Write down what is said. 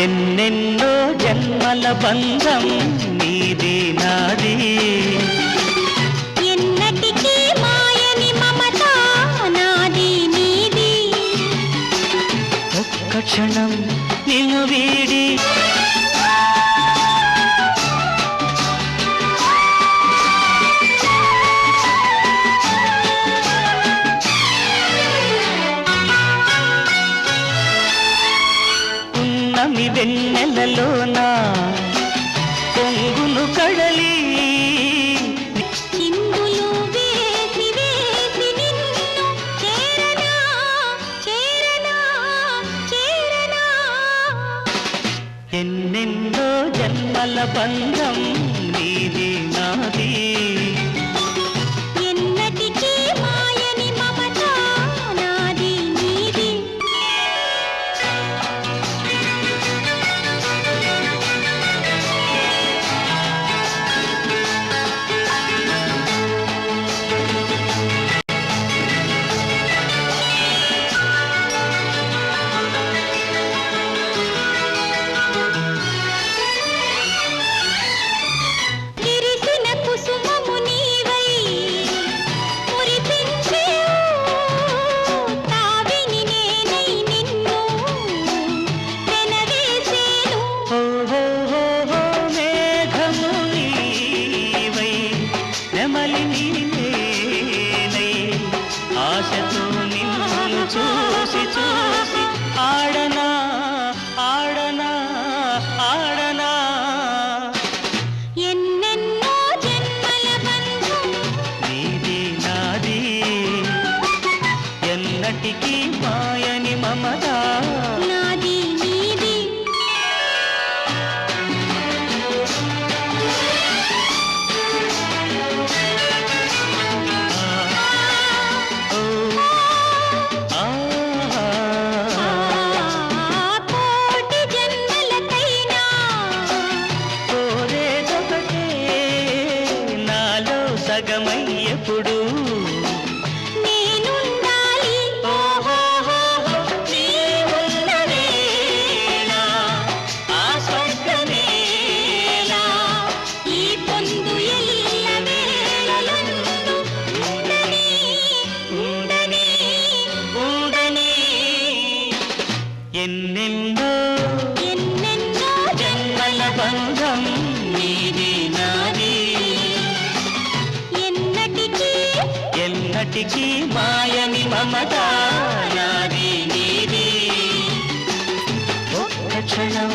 ఎన్నెన్నో జన్మల బంధం నీది నాది, ఎన్నటికీ మాయని మమత నాది నీది. ఒక్క క్షణం నిన్ను వీడి ఉన్నమి వెన్నెలలోనా పొంగును కడలి, చిందులు వేసి వేసి నిన్ను చేరనా చేరనా చేరనా. ఎన్నెన్నో జన్మల బంధం నీది నాది, ఎన్నటికీ మాయని మమత నాది నీది. విరిసిన కుసుమము నీవై మురిపించేవు, తావిని నేనై నిన్ను వెనవేసేను. మేఘము నీవై నెమలి నీనై ఆశతో నిన్ను చూసి చూసి ఆడనా ఆడనా ఆడనా. ఎన్నెన్నో జన్మల బంధం నీది నాది, ఎన్నటికీ మాయని మమత నాది నీది. ఆ కోటి జన్మలకైనా కోరేదొకటే నాలో సగమై ఎప్పుడు నేనుండాలి. నీ ఉన్న వేళ ఆ స్వర్గమేలా, ఈ పొందు ఎల్ల వేళలందు ఉండని ఉండని ఉండని. ఎన్నెన్నో ఎన్నెన్నో జన్మల బంధం నీది నాది, ఎన్నటికీ మాయని మమత నాది నీది. ఒక్క క్షణం